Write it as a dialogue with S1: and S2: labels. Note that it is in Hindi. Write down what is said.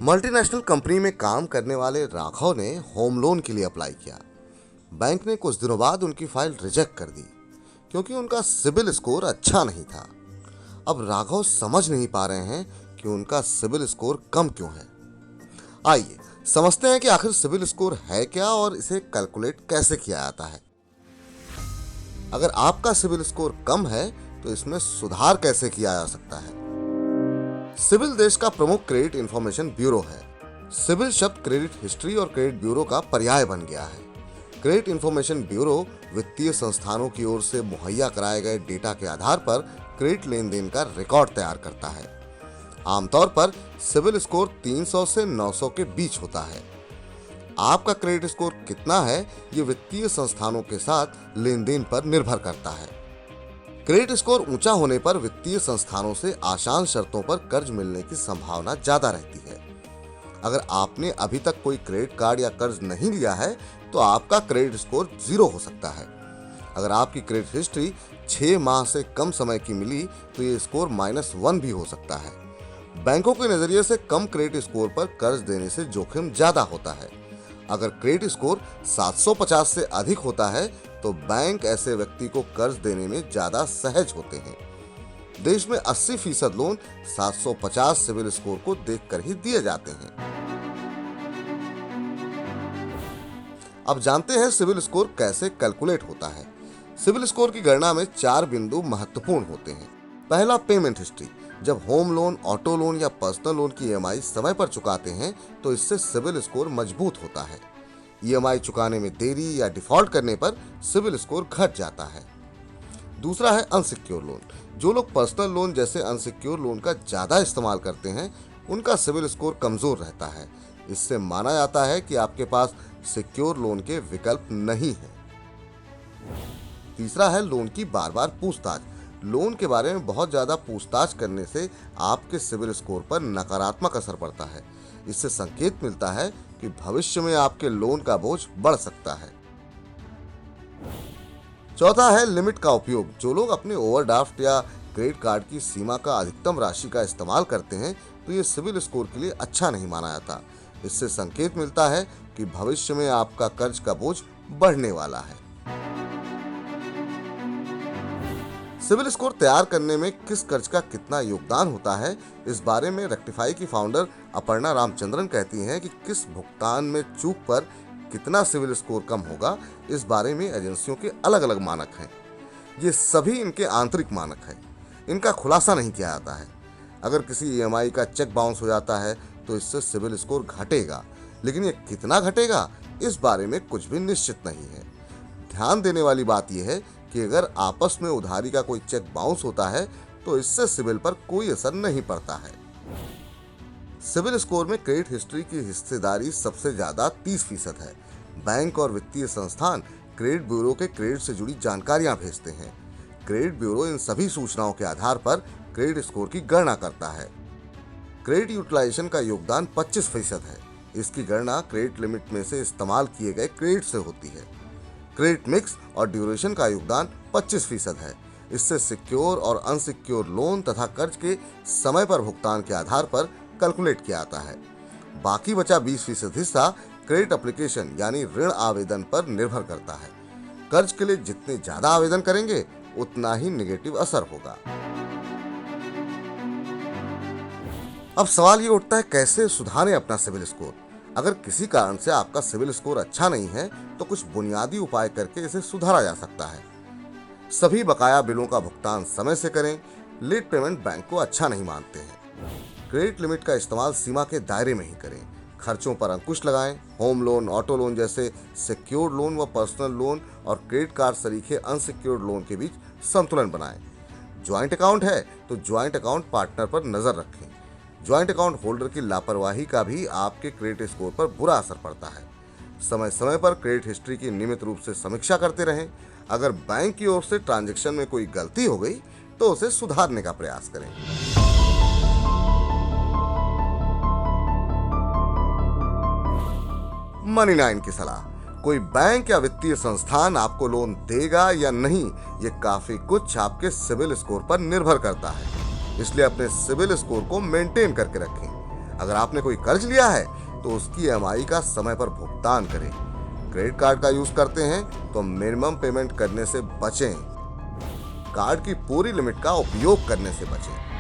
S1: मल्टीनेशनल कंपनी में काम करने वाले राघव ने होम लोन के लिए अप्लाई किया। बैंक ने कुछ दिनों बाद उनकी फाइल रिजेक्ट कर दी क्योंकि उनका सिबिल स्कोर अच्छा नहीं था। अब राघव समझ नहीं पा रहे हैं कि उनका सिबिल स्कोर कम क्यों है। आइए समझते हैं कि आखिर सिबिल स्कोर है क्या और इसे कैलकुलेट कैसे किया जाता है। अगर आपका सिबिल स्कोर कम है तो इसमें सुधार कैसे किया जा सकता है। सिबिल देश का प्रमुख क्रेडिट इंफॉर्मेशन ब्यूरो है। सिबिल शब्द क्रेडिट हिस्ट्री और क्रेडिट ब्यूरो का पर्याय बन गया है। क्रेडिट इंफॉर्मेशन ब्यूरो वित्तीय संस्थानों की ओर से मुहैया कराए गए डेटा के आधार पर क्रेडिट लेन देन का रिकॉर्ड तैयार करता है। आमतौर पर सिबिल स्कोर 300 से 900 के बीच होता है। आपका क्रेडिट स्कोर कितना है ये वित्तीय संस्थानों के साथ लेन देन पर निर्भर करता है। क्रेडिट स्कोर ऊंचा होने पर वित्तीय संस्थानों से आसान शर्तों पर कर्ज मिलने की संभावना ज्यादा रहती है। अगर आपने अभी तक कोई क्रेडिट कार्ड या कर्ज नहीं लिया है तो आपका क्रेडिट स्कोर 0 हो सकता है। अगर आपकी क्रेडिट हिस्ट्री 6 माह से कम समय की मिली तो ये स्कोर -1 भी हो सकता है। बैंकों के नजरिए से कम क्रेडिट स्कोर पर कर्ज देने से जोखिम ज्यादा होता है। अगर क्रेडिट स्कोर 750 से अधिक होता है तो बैंक ऐसे व्यक्ति को कर्ज देने में ज्यादा सहज होते हैं। देश में 80% लोन 750 सिबिल स्कोर को देखकर ही दिए जाते हैं। अब जानते हैं सिबिल स्कोर कैसे कैलकुलेट होता है। सिबिल स्कोर की गणना में 4 बिंदु महत्वपूर्ण होते हैं। पहला, पेमेंट हिस्ट्री। जब होम लोन, ऑटो लोन या पर्सनल लोन की ईएमआई समय पर चुकाते हैं तो इससे सिबिल स्कोर मजबूत होता है। ईएमआई चुकाने में देरी या डिफॉल्ट करने पर सिबिल स्कोर घट जाता है। दूसरा है अनसिक्योर लोन। जो लोग पर्सनल लोन जैसे अनसिक्योर लोन का ज्यादा इस्तेमाल करते हैं उनका सिबिल स्कोर कमजोर रहता है। इससे माना जाता है कि आपके पास सिक्योर लोन के विकल्प नहीं है। तीसरा है लोन की बार-बार पूछताछ। लोन के बारे में बहुत ज्यादा पूछताछ करने से आपके सिबिल स्कोर पर नकारात्मक असर पड़ता है। इससे संकेत मिलता है कि भविष्य में आपके लोन का बोझ बढ़ सकता है। चौथा है लिमिट का उपयोग। जो लोग अपने ओवरड्राफ्ट या क्रेडिट कार्ड की सीमा का अधिकतम राशि का इस्तेमाल करते हैं तो ये सिबिल स्कोर के लिए अच्छा नहीं माना जाता। इससे संकेत मिलता है कि भविष्य में आपका कर्ज का बोझ बढ़ने वाला है। सिबिल स्कोर तैयार करने में किस कर्ज का कितना योगदान होता है, इस बारे में रेक्टिफाई की फाउंडर अपर्णा रामचंद्रन कहती हैं कि किस भुगतान में चूक पर कितना सिबिल स्कोर कम होगा, इस बारे में एजेंसियों के अलग-अलग मानक हैं। ये सभी इनके आंतरिक मानक हैं। इनका खुलासा नहीं किया जाता है। अगर किसी ईएमआई का चेक बाउंस हो जाता है तो इससे सिबिल स्कोर घटेगा, लेकिन ये कितना घटेगा इस बारे में कुछ भी निश्चित नहीं है। ध्यान देने वाली बात यह है कि अगर आपस में उधारी का कोई चेक बाउंस होता है तो इससे सिबिल पर कोई असर नहीं पड़ता है। सिबिल स्कोर में क्रेडिट हिस्ट्री की हिस्सेदारी सबसे ज्यादा 30% है। बैंक और वित्तीय संस्थान क्रेडिट ब्यूरो के क्रेडिट से जुड़ी जानकारियां भेजते हैं। क्रेडिट ब्यूरो इन सभी सूचनाओं के आधार पर क्रेडिट स्कोर की गणना करता है। क्रेडिट यूटिलाइजेशन का योगदान 25% है। इसकी गणना क्रेडिट लिमिट में से इस्तेमाल किए गए क्रेडिट से होती है। क्रेडिट मिक्स और ड्यूरेशन का योगदान 25% है। इससे सिक्योर और अनसिक्योर लोन तथा कर्ज के समय पर भुगतान के आधार पर कैलकुलेट किया जाता है। बाकी बचा 20% हिस्सा क्रेडिट एप्लीकेशन यानी ऋण आवेदन पर निर्भर करता है। कर्ज के लिए जितने ज्यादा आवेदन करेंगे उतना ही नेगेटिव असर होगा। अब सवाल ये उठता है कैसे सुधारें अपना सिबिल स्कोर। अगर किसी कारण से आपका सिबिल स्कोर अच्छा नहीं है तो कुछ बुनियादी उपाय करके इसे सुधारा जा सकता है। सभी बकाया बिलों का भुगतान समय से करें। लेट पेमेंट बैंक को अच्छा नहीं मानते हैं। क्रेडिट लिमिट का इस्तेमाल सीमा के दायरे में ही करें। खर्चों पर अंकुश लगाएं। होम लोन, ऑटो लोन जैसे सिक्योर्ड लोन व पर्सनल लोन और क्रेडिट कार्ड सरीखे अनसिक्योर्ड लोन के बीच संतुलन बनाएं। ज्वाइंट अकाउंट है तो ज्वाइंट अकाउंट पार्टनर पर नजर रखें। ज्वाइंट अकाउंट होल्डर की लापरवाही का भी आपके क्रेडिट स्कोर पर बुरा असर पड़ता है। समय समय पर क्रेडिट हिस्ट्री की नियमित रूप से समीक्षा करते रहें। अगर बैंक की ओर से ट्रांजैक्शन में कोई गलती हो गई तो उसे सुधारने का प्रयास करें। मनी 9 की सलाह। कोई बैंक या वित्तीय संस्थान आपको लोन देगा या नहीं, ये काफी कुछ आपके सिबिल स्कोर पर निर्भर करता है। इसलिए अपने सिबिल स्कोर को मेंटेन करके रखें। अगर आपने कोई कर्ज लिया है तो उसकी ईएमआई का समय पर भुगतान करें। क्रेडिट कार्ड का यूज करते हैं तो मिनिमम पेमेंट करने से बचें। कार्ड की पूरी लिमिट का उपयोग करने से बचें।